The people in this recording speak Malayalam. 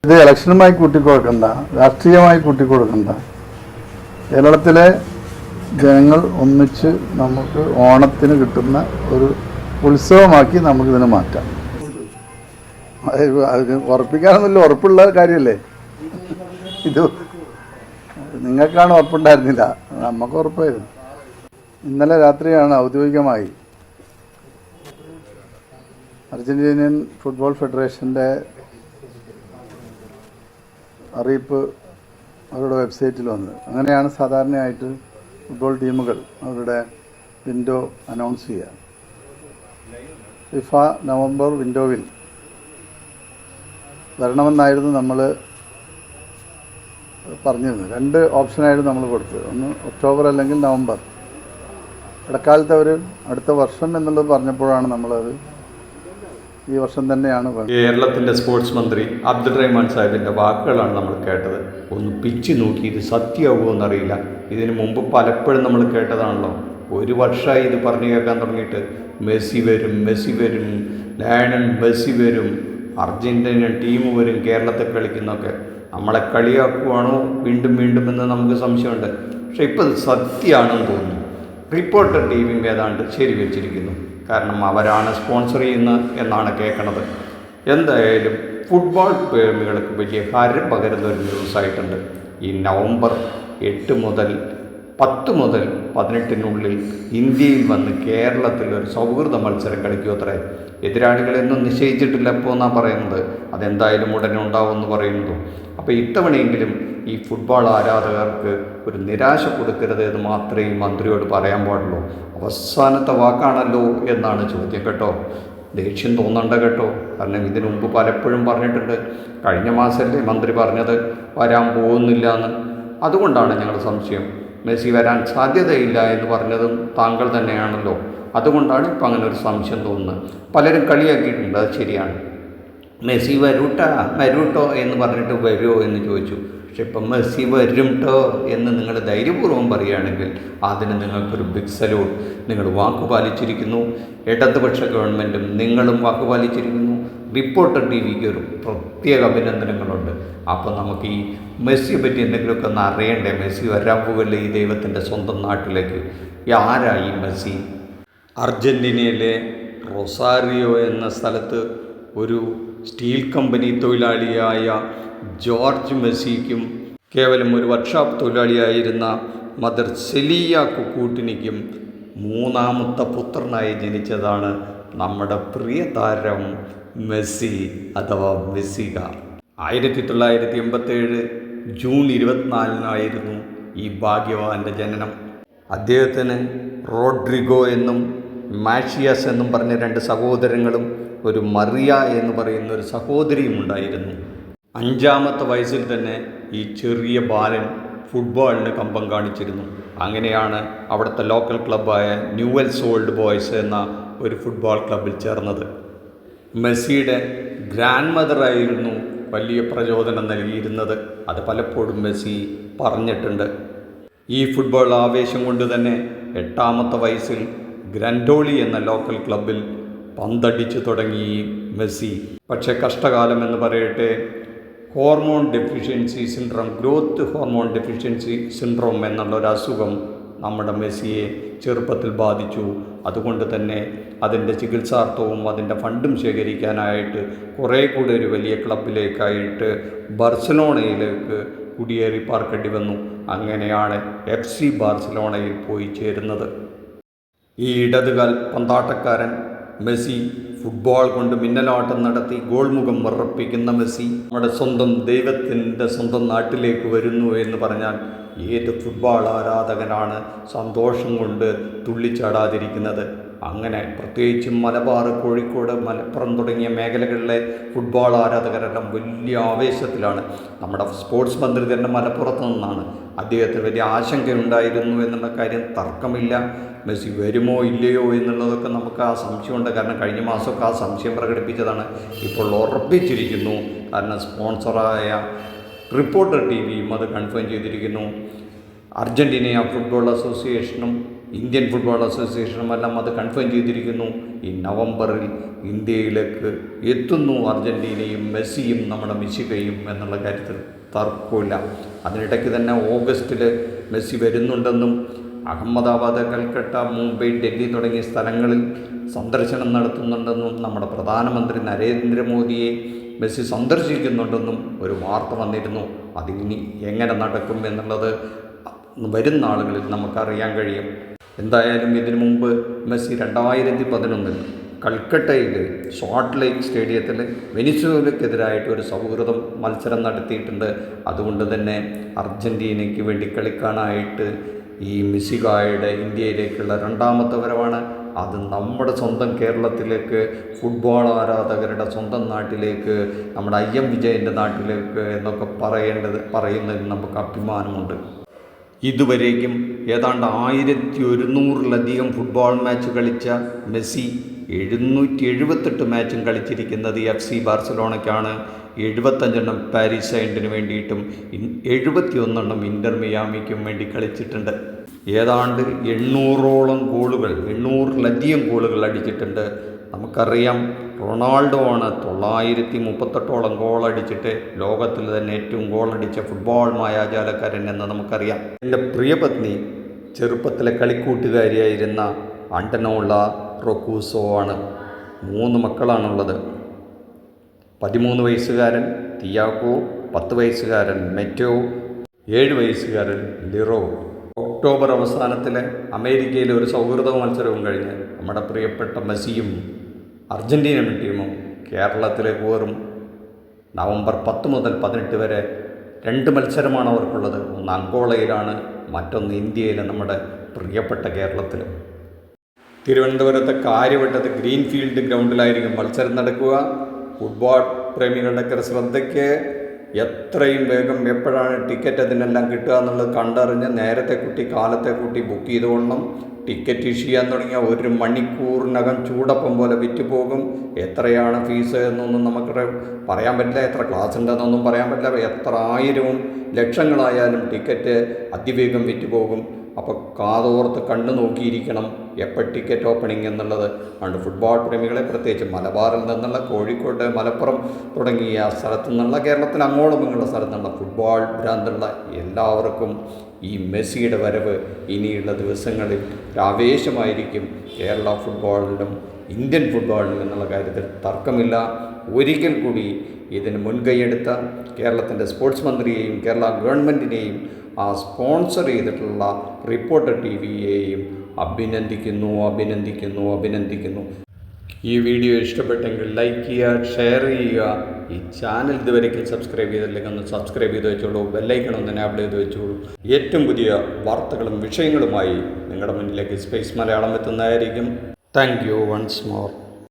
ഇത് ഇലക്ഷനുമായി കൂട്ടിക്കൊടുക്കണ്ട, രാഷ്ട്രീയമായി കൂട്ടിക്കൊടുക്കണ്ട. കേരളത്തിലെ ജനങ്ങൾ ഒന്നിച്ച് നമുക്ക് ഓണത്തിന് കിട്ടുന്ന ഒരു ഉത്സവമാക്കി നമുക്കിതിനെ മാറ്റാം. അതിന് ഉറപ്പിക്കാനൊന്നുമില്ല, ഉറപ്പുള്ള കാര്യമല്ലേ ഇത്. നിങ്ങൾക്കാണ് ഉറപ്പുണ്ടായിരുന്നില്ല, നമുക്ക് ഉറപ്പായിരുന്നു. ഇന്നലെ രാത്രിയാണ് ഔദ്യോഗികമായി അർജന്റീനിയൻ ഫുട്ബോൾ ഫെഡറേഷൻ്റെ അറിയിപ്പ് അവരുടെ വെബ്സൈറ്റിൽ വന്നത്. അങ്ങനെയാണ് സാധാരണയായിട്ട് ഫുട്ബോൾ ടീമുകൾ അവരുടെ വിൻഡോ അനൗൺസ് ചെയ്യുക. ഫിഫ നവംബർ വിൻഡോവിൽ വരണമെന്നായിരുന്നു നമ്മൾ പറഞ്ഞിരുന്നത്. 2 ഓപ്ഷനായിരുന്നു നമ്മൾ കൊടുത്തത്. ഒന്ന് ഒക്ടോബർ അല്ലെങ്കിൽ നവംബർ. ഇടക്കാലത്ത് അവർ അടുത്ത വർഷം എന്നുള്ളത് പറഞ്ഞപ്പോഴാണ് നമ്മളത് ഈ വർഷം തന്നെയാണ്. കേരളത്തിൻ്റെ സ്പോർട്സ് മന്ത്രി അബ്ദുൾ റഹ്മാൻ സാഹിബിൻ്റെ വാക്കുകളാണ് നമ്മൾ കേട്ടത്. ഒന്ന് പിച്ച് നോക്കി ഇത് സത്യമാവുമോ എന്നറിയില്ല. ഇതിനു മുമ്പ് പലപ്പോഴും നമ്മൾ കേട്ടതാണല്ലോ. 1 വർഷമായി ഇത് പറഞ്ഞു കേൾക്കാൻ തുടങ്ങിയിട്ട്. മെസ്സി വരും, മെസ്സി വരും, ലയണൽ മെസ്സി വരും, അർജൻറ്റീനിയൻ ടീം വരും കേരളത്തിൽ കളിക്കുന്നൊക്കെ. നമ്മളെ കളിയാക്കുവാണോ വീണ്ടും വീണ്ടും എന്ന് നമുക്ക് സംശയമുണ്ട്. പക്ഷേ ഇപ്പോൾ ഇത് സത്യമാണെന്ന് തോന്നുന്നു. റിപ്പോർട്ടർ ടീമിങ് ഏതാണ്ട് ശരി വെച്ചിരിക്കുന്നു. കാരണം അവരാണ് സ്പോൺസർ ചെയ്യുന്നത് എന്നാണ് കേൾക്കണത്. എന്തായാലും ഫുട്ബോൾ പ്രേമികൾക്ക് വലിയ ഹരം പകരുന്ന ഒരു ന്യൂസായിട്ടുണ്ട്. ഈ നവംബർ 8 മുതൽ 10 മുതൽ 18 ഇന്ത്യയിൽ വന്ന് കേരളത്തിൽ ഒരു സൗഹൃദ മത്സരം കളിക്കും അത്രേ. എതിരാളികളെയൊന്നും നിശ്ചയിച്ചിട്ടില്ല ഇപ്പോൾ എന്നാണ് പറയുന്നത്. അതെന്തായാലും ഉടനെ ഉണ്ടാവുമെന്ന് പറയുന്നു. അപ്പോൾ ഇത്തവണയെങ്കിലും ഈ ഫുട്ബോൾ ആരാധകർക്ക് ഒരു നിരാശ കൊടുക്കരുത് എന്ന് മാത്രമേ ഈ മന്ത്രിയോട് പറയാൻ പാടുള്ളൂ. അവസാനത്തെ വാക്കാണല്ലോ എന്നാണ് ചോദ്യം കേട്ടോ. ദേഷ്യം തോന്നണ്ട കേട്ടോ. കാരണം ഇതിനു മുമ്പ് പലപ്പോഴും പറഞ്ഞിട്ടുണ്ട്. കഴിഞ്ഞ മാസമല്ലേ മന്ത്രി പറഞ്ഞത് വരാൻ പോകുന്നില്ല എന്ന്. അതുകൊണ്ടാണ് ഞങ്ങൾ സംശയം. മെസ്സി വരാൻ സാധ്യതയില്ല എന്ന് പറഞ്ഞതും താങ്കൾ തന്നെയാണല്ലോ. അതുകൊണ്ടാണ് ഇപ്പം അങ്ങനെ ഒരു സംശയം തോന്നുന്നത്. പലരും കളിയാക്കിയിട്ടുണ്ട്, അത് ശരിയാണ്. മെസ്സി വരൂട്ടോ എന്ന് പറഞ്ഞിട്ട് വരുമോ എന്ന് ചോദിച്ചു. പക്ഷെ ഇപ്പം മെസ്സി വരും ട്ടോ എന്ന് നിങ്ങൾ ധൈര്യപൂർവ്വം പറയുകയാണെങ്കിൽ അതിന് നിങ്ങൾക്കൊരു ബിഗ് സല്യൂട്ട്. നിങ്ങൾ വാക്കുപാലിച്ചിരിക്കുന്നു. ഇടതുപക്ഷ ഗവൺമെൻറ്റും നിങ്ങളും വാക്കുപാലിച്ചിരിക്കുന്നു. റിപ്പോർട്ടർ ടിവിക്ക് ഒരു പ്രത്യേക അഭിനന്ദനങ്ങളുണ്ട്. അപ്പോൾ നമുക്ക് ഈ മെസ്സിയെ പറ്റി എന്തെങ്കിലുമൊക്കെ ഒന്ന് അറിയണ്ടേ? മെസ്സി വരാൻ പോകല്ലേ ഈ ദൈവത്തിൻ്റെ സ്വന്തം നാട്ടിലേക്ക്. ആരായി മെസ്സി? അർജൻറ്റീനയിലെ റൊസാരിയോ എന്ന സ്ഥലത്ത് ഒരു സ്റ്റീൽ കമ്പനി തൊഴിലാളിയായ ജോർജ് മെസ്സിക്കും കേവലം ഒരു വർക്ക്ഷോപ്പ് തൊഴിലാളിയായിരുന്ന മദർ സെലിയ കുക്കൂട്ടിനിക്കും 3ാമത്തെ പുത്രനായി ജനിച്ചതാണ് നമ്മുടെ പ്രിയ താരം മെസ്സി അഥവാ മെസ്സിക. 1987 ജൂൺ 24 ഈ ഭാഗ്യവാന്റെ ജനനം. അദ്ദേഹത്തിന് റോഡ്രിഗോ എന്നും മാഷിയസ് എന്നും പറഞ്ഞ 2 സഹോദരങ്ങളും ഒരു മറിയ എന്ന് പറയുന്ന ഒരു സഹോദരിയും ഉണ്ടായിരുന്നു. 5ാമത്തെ വയസ്സിൽ തന്നെ ഈ ചെറിയ ബാലൻ ഫുട്ബോളിന് കമ്പം കാണിച്ചിരുന്നു. അങ്ങനെയാണ് അവിടുത്തെ ലോക്കൽ ക്ലബ്ബായ ന്യൂവെൽസ് ഓൾഡ് ബോയ്സ് എന്ന ഒരു ഫുട്ബോൾ ക്ലബ്ബിൽ ചേർന്നത്. മെസ്സിയുടെ ഗ്രാൻഡ് മദറായിരുന്നു വലിയ പ്രചോദനം നൽകിയിരുന്നത്. അത് പലപ്പോഴും മെസ്സി പറഞ്ഞിട്ടുണ്ട്. ഈ ഫുട്ബോൾ ആവേശം കൊണ്ട് തന്നെ 8ാമത്തെ വയസ്സിൽ ഗ്രൻഡോളി എന്ന ലോക്കൽ ക്ലബ്ബിൽ പന്തടിച്ചു തുടങ്ങി മെസ്സി. പക്ഷേ കഷ്ടകാലം എന്ന് പറയട്ടെ, hormone deficiency syndrome, growth hormone deficiency syndrome എന്നുള്ളൊരു അസുഖം നമ്മുടെ മെസ്സിയെ ചെറുപ്പത്തിൽ ബാധിച്ചു. അതുകൊണ്ട് തന്നെ അതിൻ്റെ ചികിത്സാർത്ഥവും അതിൻ്റെ ഫണ്ടും ശേഖരിക്കാനായിട്ട് കുറേ കൂടെ ഒരു വലിയ ക്ലബിലേക്കായിട്ട് ബാർസലോണയിലേക്ക് കുടിയേറി പാർക്കേണ്ടി വന്നു. അങ്ങനെയാണ് FC ബാർസലോണയിൽ പോയി ചേരുന്നത്. ഈ ഇടതുകാൽ പന്താട്ടക്കാരൻ മെസ്സി ഫുട്ബോൾ കൊണ്ട് മിന്നലാട്ടം നടത്തി ഗോൾ മുഖം വിറപ്പിക്കുന്ന മെസ്സി നമ്മുടെ സ്വന്തം ദൈവത്തിൻ്റെ സ്വന്തം നാട്ടിലേക്ക് വരുന്നു എന്ന് പറഞ്ഞാൽ ഏത് ഫുട്ബോൾ ആരാധകനാണ് സന്തോഷം കൊണ്ട് തുള്ളിച്ചാടാതിരിക്കുന്നത്? അങ്ങനെ പ്രത്യേകിച്ചും മലബാർ, കോഴിക്കോട്, മലപ്പുറം തുടങ്ങിയ മേഖലകളിലെ ഫുട്ബോൾ ആരാധകരെല്ലാം വലിയ ആവേശത്തിലാണ്. നമ്മുടെ സ്പോർട്സ് മന്ത്രി തന്നെ മലപ്പുറത്ത് നിന്നാണ്. അദ്ദേഹത്തിന് വലിയ ആശങ്കയുണ്ടായിരുന്നു എന്നുള്ള കാര്യം തർക്കമില്ല. മെസ്സി വരുമോ ഇല്ലയോ എന്നുള്ളതൊക്കെ നമുക്ക് ആ സംശയമുണ്ട്. കാരണം കഴിഞ്ഞ മാസമൊക്കെ ആ സംശയം പ്രകടിപ്പിച്ചതാണ്. ഇപ്പോൾ ഉറപ്പിച്ചിരിക്കുന്നു. കാരണം സ്പോൺസറായ റിപ്പോർട്ടർ ടിവിയും അത് കൺഫേം ചെയ്തിരിക്കുന്നു. അർജൻറ്റീന ഫുട്ബോൾ അസോസിയേഷനും ഇന്ത്യൻ ഫുട്ബോൾ അസോസിയേഷനും എല്ലാം അത് കൺഫേം ചെയ്തിരിക്കുന്നു. ഈ നവംബറിൽ ഇന്ത്യയിലേക്ക് എത്തുന്നു അർജൻറ്റീനയും മെസ്സിയും നമ്മുടെ മെസ്സിയും എന്നുള്ള കാര്യത്തിൽ തർക്കമില്ല. അതിനിടയ്ക്ക് തന്നെ ഓഗസ്റ്റിൽ മെസ്സി വരുന്നുണ്ടെന്നും അഹമ്മദാബാദ്, കൽക്കട്ട, മുംബൈ, ഡൽഹി തുടങ്ങിയ സ്ഥലങ്ങളിൽ സന്ദർശനം നടത്തുന്നുണ്ടെന്നും നമ്മുടെ പ്രധാനമന്ത്രി നരേന്ദ്രമോദിയെ മെസ്സി സന്ദർശിക്കുന്നുണ്ടെന്നും ഒരു വാർത്ത വന്നിരുന്നു. അതിനി എങ്ങനെ നടക്കും എന്നുള്ളത് വരുന്ന ആളുകളിൽ നമുക്കറിയാൻ കഴിയും. എന്തായാലും ഇതിനു മുമ്പ് മെസ്സി 2011 കൽക്കട്ടയിൽ സോൾട്ട് ലേക്ക് സ്റ്റേഡിയത്തിൽ വെനിസ്വേലയ്ക്കെതിരായിട്ട് ഒരു സൗഹൃദം മത്സരം നടത്തിയിട്ടുണ്ട്. അതുകൊണ്ട് തന്നെ അർജൻറ്റീനയ്ക്ക് വേണ്ടി കളിക്കാനായിട്ട് ഈ മെസ്സിയുടെ ഇന്ത്യയിലേക്കുള്ള രണ്ടാമത്തെ വരവാണ്. അത് നമ്മുടെ സ്വന്തം കേരളത്തിലേക്ക്, ഫുട്ബോൾ ആരാധകരുടെ സ്വന്തം നാട്ടിലേക്ക്, നമ്മുടെ IM വിജയൻ്റെ നാട്ടിലേക്ക് എന്നൊക്കെ പറയുന്നതിൽ നമുക്ക് അഭിമാനമുണ്ട്. ഇതുവരേക്കും ഏതാണ്ട് 1100-ലധികം ഫുട്ബോൾ മാച്ച് കളിച്ച മെസ്സി 778 മാച്ചും കളിച്ചിരിക്കുന്നത് FC ബാർസലോണയ്ക്കാണ്. 75 പാരീസ് സെയിൻറ്റിന് വേണ്ടിയിട്ടും 71 ഇന്റർ മിയാമിക്കും വേണ്ടി കളിച്ചിട്ടുണ്ട്. ഏതാണ്ട് 800-ലധികം ഗോളുകൾ അടിച്ചിട്ടുണ്ട്. നമുക്കറിയാം, റൊണാൾഡോ ആണ് 938 ഗോൾ അടിച്ചിട്ട് ലോകത്തിൽ തന്നെ ഏറ്റവും ഗോളടിച്ച ഫുട്ബോൾ മായാജാലക്കാരൻ എന്ന് നമുക്കറിയാം. എൻ്റെ പ്രിയപത്നി ചെറുപ്പത്തിലെ കളിക്കൂട്ടുകാരിയായിരുന്ന അണ്ടനോള റൊക്കൂസോ ആണ്. 3 മക്കളാണുള്ളത്. 13 വയസ്സുകാരൻ തിയാഗോ, 10 വയസ്സുകാരൻ മെറ്റോ, 7 വയസ്സുകാരൻ ലിറോ. ഒക്ടോബർ അവസാനത്തിൽ അമേരിക്കയിലെ ഒരു സൗഹൃദ മത്സരവും കഴിഞ്ഞ് നമ്മുടെ പ്രിയപ്പെട്ട മെസ്സിയും അർജൻറ്റീന ടീമും കേരളത്തിലേക്ക് കയറും. നവംബർ 10 മുതൽ 18 വരെ 2 മത്സരമാണ് അവർക്കുള്ളത്. ഒന്ന് അങ്കോളയിലാണ്, മറ്റൊന്ന് ഇന്ത്യയിലെ നമ്മുടെ പ്രിയപ്പെട്ട കേരളത്തിൽ. തിരുവനന്തപുരത്തെ കാര്യവട്ടത്ത് ഗ്രീൻഫീൽഡ് ഗ്രൗണ്ടിലായിരിക്കും മത്സരം നടക്കുക. ഫുട്ബോൾ പ്രേമികളുടെയൊക്കെ ശ്രദ്ധയ്ക്ക് എത്രയും വേഗം എപ്പോഴാണ് ടിക്കറ്റ് അതിനെല്ലാം കിട്ടുക എന്നുള്ളത് കണ്ടറിഞ്ഞ് നേരത്തെ കൂട്ടി കാലത്തെ കൂട്ടി ബുക്ക് ചെയ്തുകൊള്ളണം. ടിക്കറ്റ് ഇഷ്യൂ ചെയ്യാൻ തുടങ്ങിയ 1 മണിക്കൂറിനകം ചൂടപ്പം പോലെ വിറ്റുപോകും. എത്രയാണ് ഫീസ് എന്നൊന്നും നമുക്ക് പറയാൻ പറ്റില്ല, എത്ര ക്ലാസ് ഉണ്ടെന്നൊന്നും പറയാൻ പറ്റില്ല. എത്ര ആയിരവും ലക്ഷങ്ങളായാലും ടിക്കറ്റ് അതിവേഗം വിറ്റുപോകും. അപ്പോൾ കാതോർത്ത് കണ്ടു നോക്കിയിരിക്കണം എപ്പോൾ ടിക്കറ്റ് ഓപ്പണിംഗ് എന്നുള്ളത്. അതുകൊണ്ട് ഫുട്ബോൾ പ്രേമികളെ, പ്രത്യേകിച്ച് മലബാറിൽ നിന്നുള്ള, കോഴിക്കോട്, മലപ്പുറം തുടങ്ങിയ സ്ഥലത്തു നിന്നുള്ള, കേരളത്തിൽ അങ്ങോളം ഇങ്ങുള്ള സ്ഥലത്തു നിന്നുള്ള ഫുട്ബോൾ ഭ്രാന്തുള്ള എല്ലാവർക്കും ഈ മെസ്സിയുടെ വരവ് ഇനിയുള്ള ദിവസങ്ങളിൽ ആവേശമായിരിക്കും. കേരള ഫുട്ബോളിലും ഇന്ത്യൻ ഫുട്ബോളിലും എന്നുള്ള കാര്യത്തിൽ തർക്കമില്ല. ഒരിക്കൽ കൂടി ഇതിന് മുൻകൈയെടുത്ത കേരളത്തിൻ്റെ സ്പോർട്സ് മന്ത്രിയെയും കേരള ഗവൺമെൻറ്റിനെയും ആ സ്പോൺസർ ചെയ്തിട്ടുള്ള റിപ്പോർട്ടർ TVയെയും അഭിനന്ദിക്കുന്നു. ഈ വീഡിയോ ഇഷ്ടപ്പെട്ടെങ്കിൽ ലൈക്ക് ചെയ്യുക, ഷെയർ ചെയ്യുക. ഈ ചാനൽ ഇതുവരെയ്ക്കും സബ്സ്ക്രൈബ് ചെയ്തില്ലെങ്കിൽ ഒന്ന് സബ്സ്ക്രൈബ് ചെയ്ത് വെച്ചോളൂ. ബെല്ലൈക്കൺ ഒന്ന് എനേബിൾ ചെയ്ത് വെച്ചോളൂ. ഏറ്റവും പുതിയ വാർത്തകളും വിഷയങ്ങളുമായി നിങ്ങളുടെ മുന്നിലേക്ക് സ്പേസ് മലയാളം എത്തുന്നതായിരിക്കും. Thank you once more.